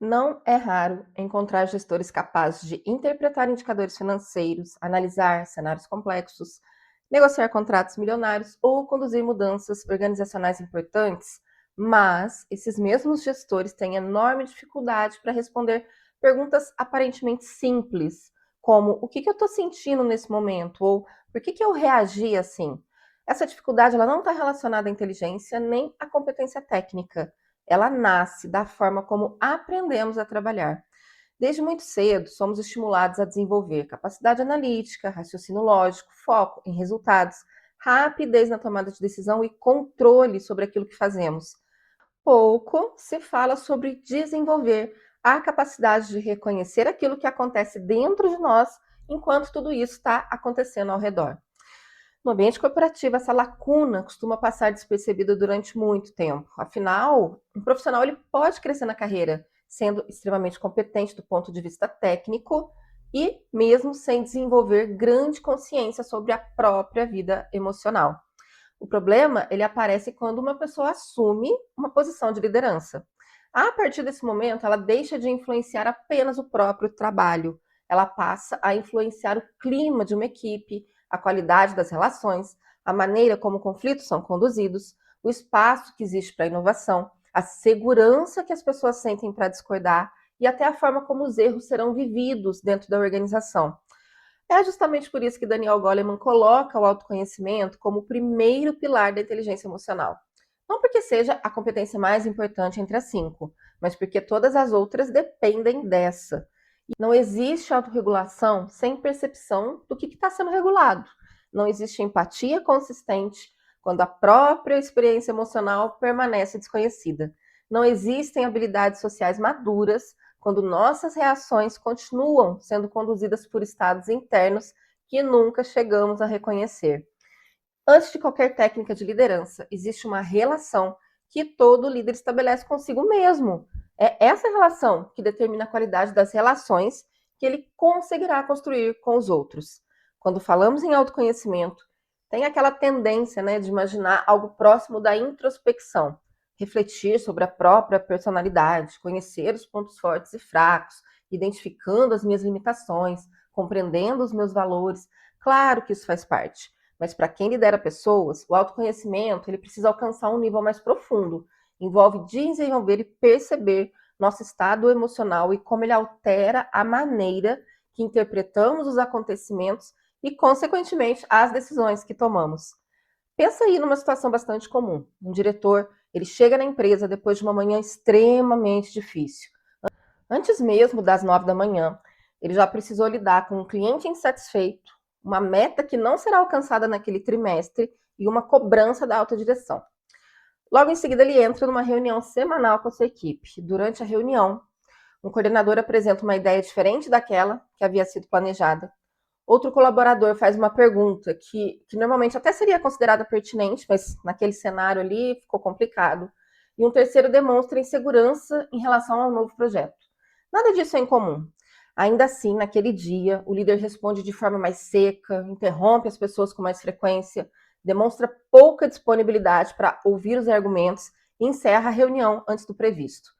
Não é raro encontrar gestores capazes de interpretar indicadores financeiros, analisar cenários complexos, negociar contratos milionários ou conduzir mudanças organizacionais importantes, mas esses mesmos gestores têm enorme dificuldade para responder perguntas aparentemente simples, como o que eu estou sentindo nesse momento ou por que eu reagi assim. Essa dificuldade ela não está relacionada à inteligência nem à competência técnica. Ela nasce da forma como aprendemos a trabalhar. Desde muito cedo, somos estimulados a desenvolver capacidade analítica, raciocínio lógico, foco em resultados, rapidez na tomada de decisão e controle sobre aquilo que fazemos. Pouco se fala sobre desenvolver a capacidade de reconhecer aquilo que acontece dentro de nós enquanto tudo isso está acontecendo ao redor. No ambiente corporativo, essa lacuna costuma passar despercebida durante muito tempo. Afinal, um profissional ele pode crescer na carreira, sendo extremamente competente do ponto de vista técnico e mesmo sem desenvolver grande consciência sobre a própria vida emocional. O problema, ele aparece quando uma pessoa assume uma posição de liderança. A partir desse momento, ela deixa de influenciar apenas o próprio trabalho. Ela passa a influenciar o clima de uma equipe, a qualidade das relações, a maneira como conflitos são conduzidos, o espaço que existe para a inovação, a segurança que as pessoas sentem para discordar e até a forma como os erros serão vividos dentro da organização. É justamente por isso que Daniel Goleman coloca o autoconhecimento como o primeiro pilar da inteligência emocional. Não porque seja a competência mais importante entre as 5, mas porque todas as outras dependem dessa. E não existe autorregulação sem percepção do que está sendo regulado. Não existe empatia consistente quando a própria experiência emocional permanece desconhecida. Não existem habilidades sociais maduras quando nossas reações continuam sendo conduzidas por estados internos que nunca chegamos a reconhecer. Antes de qualquer técnica de liderança, existe uma relação que todo líder estabelece consigo mesmo. É essa relação que determina a qualidade das relações que ele conseguirá construir com os outros. Quando falamos em autoconhecimento, tem aquela tendência, de imaginar algo próximo da introspecção, refletir sobre a própria personalidade, conhecer os pontos fortes e fracos, identificando as minhas limitações, compreendendo os meus valores. Claro que isso faz parte. Mas para quem lidera pessoas, o autoconhecimento ele precisa alcançar um nível mais profundo. Envolve desenvolver e perceber nosso estado emocional e como ele altera a maneira que interpretamos os acontecimentos e, consequentemente, as decisões que tomamos. Pensa aí numa situação bastante comum. Um diretor, ele chega na empresa depois de uma manhã extremamente difícil. Antes mesmo das 9 da manhã, ele já precisou lidar com um cliente insatisfeito, uma meta que não será alcançada naquele trimestre e uma cobrança da alta direção. Logo em seguida, ele entra numa reunião semanal com a sua equipe. Durante a reunião, um coordenador apresenta uma ideia diferente daquela que havia sido planejada. Outro colaborador faz uma pergunta que normalmente até seria considerada pertinente, mas naquele cenário ali ficou complicado. E um terceiro demonstra insegurança em relação ao novo projeto. Nada disso é incomum. Ainda assim, naquele dia, o líder responde de forma mais seca, interrompe as pessoas com mais frequência, demonstra pouca disponibilidade para ouvir os argumentos e encerra a reunião antes do previsto.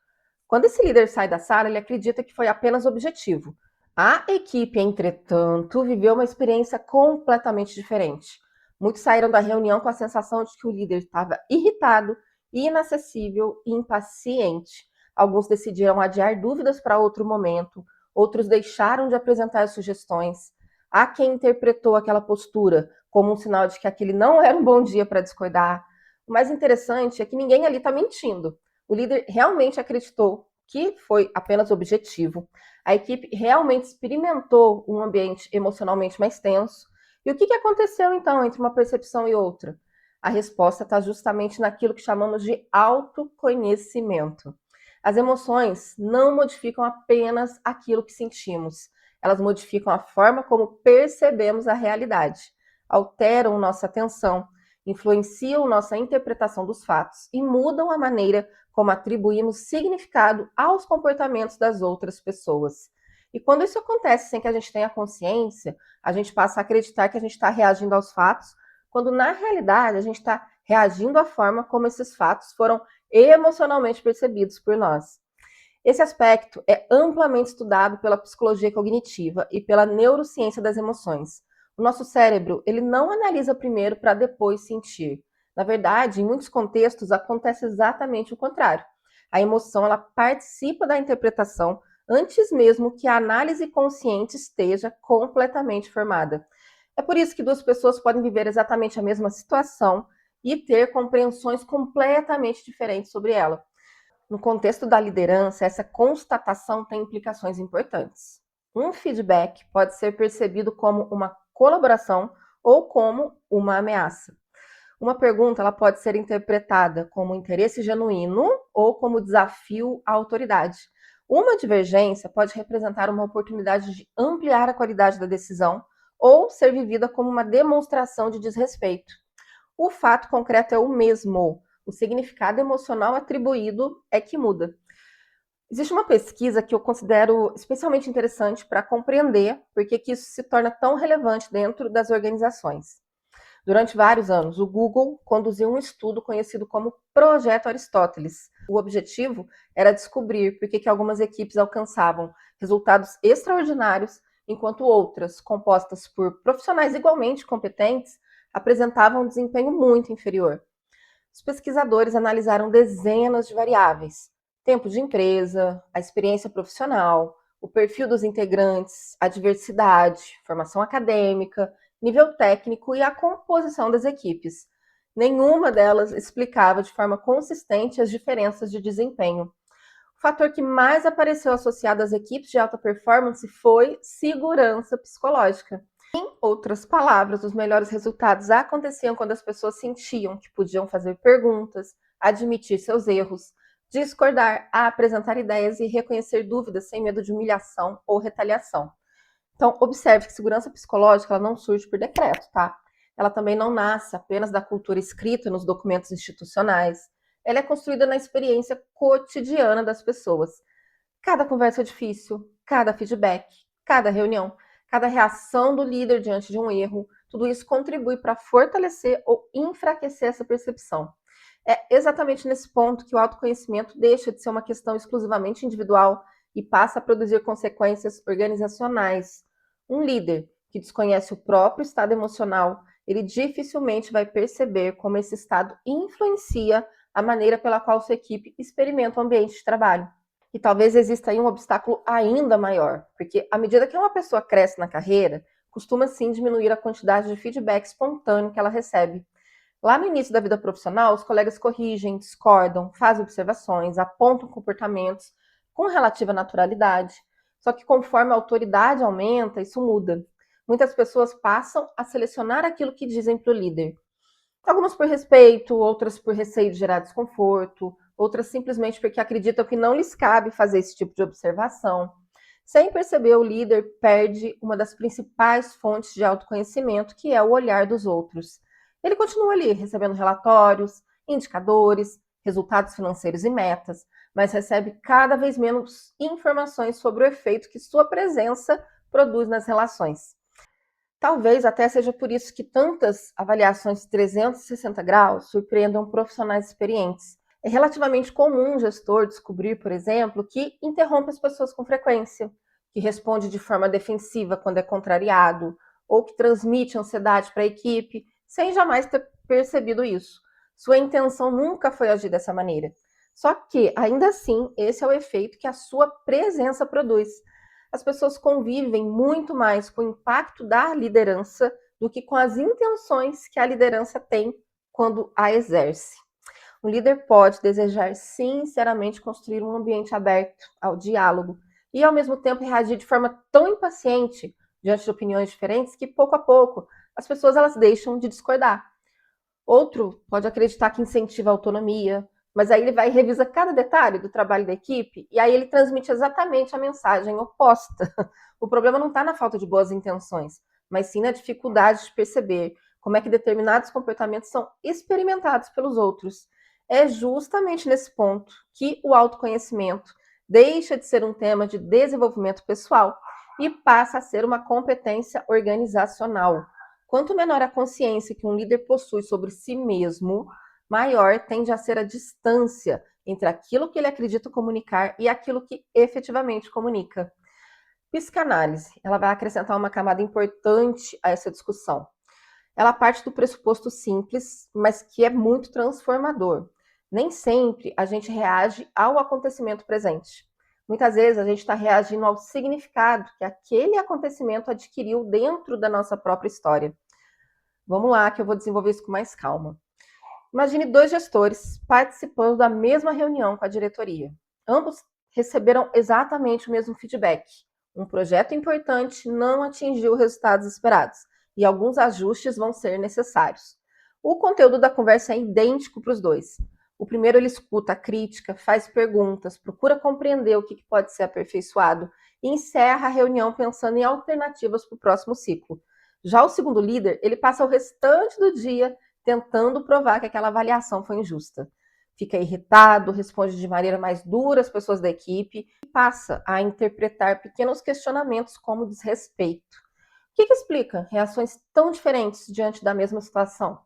Quando esse líder sai da sala, ele acredita que foi apenas objetivo. A equipe, entretanto, viveu uma experiência completamente diferente. Muitos saíram da reunião com a sensação de que o líder estava irritado, inacessível e impaciente. Alguns decidiram adiar dúvidas para outro momento, outros deixaram de apresentar sugestões. Há quem interpretou aquela postura como um sinal de que aquele não era um bom dia para discordar. O mais interessante é que ninguém ali está mentindo. O líder realmente acreditou que foi apenas objetivo. A equipe realmente experimentou um ambiente emocionalmente mais tenso. E o que aconteceu então entre uma percepção e outra? A resposta está justamente naquilo que chamamos de autoconhecimento. As emoções não modificam apenas aquilo que sentimos, elas modificam a forma como percebemos a realidade, alteram nossa atenção, influenciam nossa interpretação dos fatos e mudam a maneira como atribuímos significado aos comportamentos das outras pessoas. E quando isso acontece sem que a gente tenha consciência, a gente passa a acreditar que a gente está reagindo aos fatos, quando na realidade a gente está reagindo à forma como esses fatos foram emocionalmente percebidos por nós. Esse aspecto é amplamente estudado pela psicologia cognitiva e pela neurociência das emoções. O nosso cérebro, ele não analisa primeiro para depois sentir. Na verdade, em muitos contextos acontece exatamente o contrário. A emoção, ela participa da interpretação antes mesmo que a análise consciente esteja completamente formada. É por isso que duas pessoas podem viver exatamente a mesma situação e ter compreensões completamente diferentes sobre ela. No contexto da liderança, essa constatação tem implicações importantes. Um feedback pode ser percebido como uma colaboração ou como uma ameaça. Uma pergunta ela pode ser interpretada como interesse genuíno ou como desafio à autoridade. Uma divergência pode representar uma oportunidade de ampliar a qualidade da decisão ou ser vivida como uma demonstração de desrespeito. O fato concreto é o mesmo, o significado emocional atribuído é que muda. Existe uma pesquisa que eu considero especialmente interessante para compreender por que isso se torna tão relevante dentro das organizações. Durante vários anos, o Google conduziu um estudo conhecido como Projeto Aristóteles. O objetivo era descobrir por que algumas equipes alcançavam resultados extraordinários, enquanto outras, compostas por profissionais igualmente competentes, apresentavam um desempenho muito inferior. Os pesquisadores analisaram dezenas de variáveis: tempo de empresa, a experiência profissional, o perfil dos integrantes, a diversidade, formação acadêmica, nível técnico e a composição das equipes. Nenhuma delas explicava de forma consistente as diferenças de desempenho. O fator que mais apareceu associado às equipes de alta performance foi segurança psicológica. Em outras palavras, os melhores resultados aconteciam quando as pessoas sentiam que podiam fazer perguntas, admitir seus erros, discordar, apresentar ideias e reconhecer dúvidas sem medo de humilhação ou retaliação. Então, observe que segurança psicológica ela não surge por decreto, tá? Ela também não nasce apenas da cultura escrita nos documentos institucionais. Ela é construída na experiência cotidiana das pessoas. Cada conversa é difícil, cada feedback, cada reunião, cada reação do líder diante de um erro, tudo isso contribui para fortalecer ou enfraquecer essa percepção. É exatamente nesse ponto que o autoconhecimento deixa de ser uma questão exclusivamente individual e passa a produzir consequências organizacionais. Um líder que desconhece o próprio estado emocional, ele dificilmente vai perceber como esse estado influencia a maneira pela qual sua equipe experimenta o ambiente de trabalho. E talvez exista aí um obstáculo ainda maior, porque à medida que uma pessoa cresce na carreira, costuma sim diminuir a quantidade de feedback espontâneo que ela recebe. Lá no início da vida profissional, os colegas corrigem, discordam, fazem observações, apontam comportamentos com relativa naturalidade. Só que conforme a autoridade aumenta, isso muda. Muitas pessoas passam a selecionar aquilo que dizem para o líder. Algumas por respeito, outras por receio de gerar desconforto, outras simplesmente porque acreditam que não lhes cabe fazer esse tipo de observação. Sem perceber, o líder perde uma das principais fontes de autoconhecimento, que é o olhar dos outros. Ele continua ali, recebendo relatórios, indicadores, resultados financeiros e metas, mas recebe cada vez menos informações sobre o efeito que sua presença produz nas relações. Talvez até seja por isso que tantas avaliações 360 graus surpreendam profissionais experientes. É relativamente comum um gestor descobrir, por exemplo, que interrompe as pessoas com frequência, que responde de forma defensiva quando é contrariado, ou que transmite ansiedade para a equipe, sem jamais ter percebido isso. Sua intenção nunca foi agir dessa maneira. Só que, ainda assim, esse é o efeito que a sua presença produz. As pessoas convivem muito mais com o impacto da liderança do que com as intenções que a liderança tem quando a exerce. Um líder pode desejar sinceramente construir um ambiente aberto ao diálogo e, ao mesmo tempo, reagir de forma tão impaciente diante de opiniões diferentes que, pouco a pouco, as pessoas elas deixam de discordar. Outro pode acreditar que incentiva a autonomia, mas aí ele vai e revisa cada detalhe do trabalho da equipe e aí ele transmite exatamente a mensagem oposta. O problema não está na falta de boas intenções, mas sim na dificuldade de perceber como é que determinados comportamentos são experimentados pelos outros. É justamente nesse ponto que o autoconhecimento deixa de ser um tema de desenvolvimento pessoal e passa a ser uma competência organizacional. Quanto menor a consciência que um líder possui sobre si mesmo, maior tende a ser a distância entre aquilo que ele acredita comunicar e aquilo que efetivamente comunica. Psicanálise, ela vai acrescentar uma camada importante a essa discussão. Ela parte do pressuposto simples, mas que é muito transformador. Nem sempre a gente reage ao acontecimento presente. Muitas vezes a gente está reagindo ao significado que aquele acontecimento adquiriu dentro da nossa própria história. Vamos lá, que eu vou desenvolver isso com mais calma. Imagine dois gestores participando da mesma reunião com a diretoria. Ambos receberam exatamente o mesmo feedback. Um projeto importante não atingiu os resultados esperados e alguns ajustes vão ser necessários. O conteúdo da conversa é idêntico para os dois. O primeiro ele escuta a crítica, faz perguntas, procura compreender o que pode ser aperfeiçoado e encerra a reunião pensando em alternativas para o próximo ciclo. Já o segundo líder, ele passa o restante do dia tentando provar que aquela avaliação foi injusta. Fica irritado, responde de maneira mais dura às pessoas da equipe e passa a interpretar pequenos questionamentos como desrespeito. O que explica reações tão diferentes diante da mesma situação?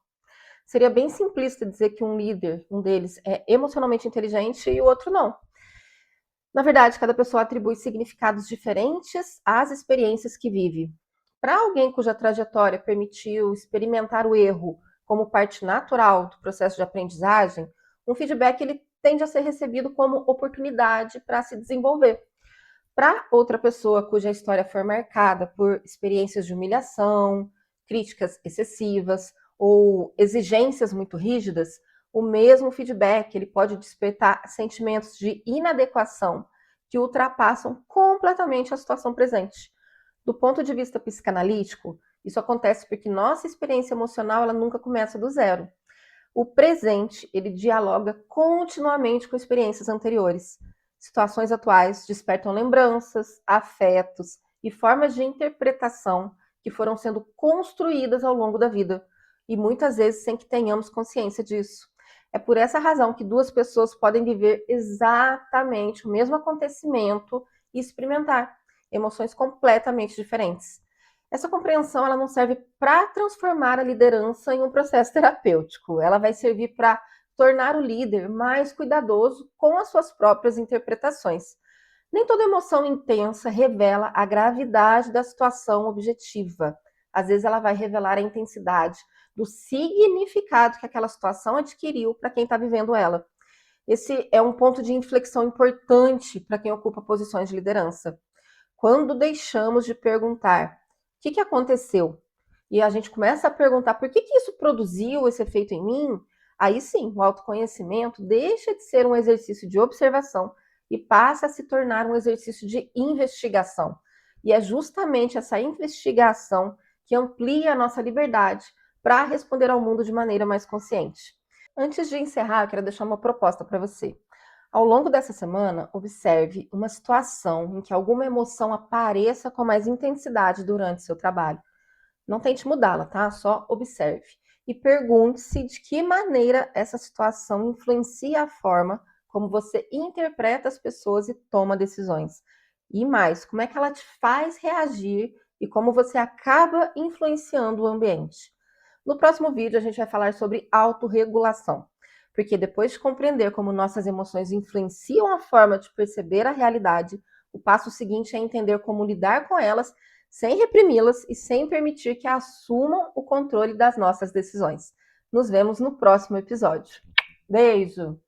Seria bem simplista dizer que um líder, um deles, é emocionalmente inteligente e o outro não. Na verdade, cada pessoa atribui significados diferentes às experiências que vive. Para alguém cuja trajetória permitiu experimentar o erro como parte natural do processo de aprendizagem, um feedback ele tende a ser recebido como oportunidade para se desenvolver. Para outra pessoa cuja história for marcada por experiências de humilhação, críticas excessivas ou exigências muito rígidas, o mesmo feedback ele pode despertar sentimentos de inadequação que ultrapassam completamente a situação presente. Do ponto de vista psicanalítico, isso acontece porque nossa experiência emocional ela nunca começa do zero. O presente, ele dialoga continuamente com experiências anteriores. Situações atuais despertam lembranças, afetos e formas de interpretação que foram sendo construídas ao longo da vida, e muitas vezes sem que tenhamos consciência disso. É por essa razão que duas pessoas podem viver exatamente o mesmo acontecimento e experimentar emoções completamente diferentes. Essa compreensão ela não serve para transformar a liderança em um processo terapêutico. Ela vai servir para tornar o líder mais cuidadoso com as suas próprias interpretações. Nem toda emoção intensa revela a gravidade da situação objetiva. Às vezes ela vai revelar a intensidade do significado que aquela situação adquiriu para quem está vivendo ela. Esse é um ponto de inflexão importante para quem ocupa posições de liderança. Quando deixamos de perguntar o que aconteceu e a gente começa a perguntar por que isso produziu esse efeito em mim, aí sim, o autoconhecimento deixa de ser um exercício de observação e passa a se tornar um exercício de investigação. E é justamente essa investigação que amplia a nossa liberdade para responder ao mundo de maneira mais consciente. Antes de encerrar, eu quero deixar uma proposta para você. Ao longo dessa semana, observe uma situação em que alguma emoção apareça com mais intensidade durante seu trabalho. Não tente mudá-la, tá? Só observe. E pergunte-se de que maneira essa situação influencia a forma como você interpreta as pessoas e toma decisões. E mais, como é que ela te faz reagir e como você acaba influenciando o ambiente. No próximo vídeo, a gente vai falar sobre autorregulação. Porque depois de compreender como nossas emoções influenciam a forma de perceber a realidade, o passo seguinte é entender como lidar com elas sem reprimi-las e sem permitir que assumam o controle das nossas decisões. Nos vemos no próximo episódio. Beijo!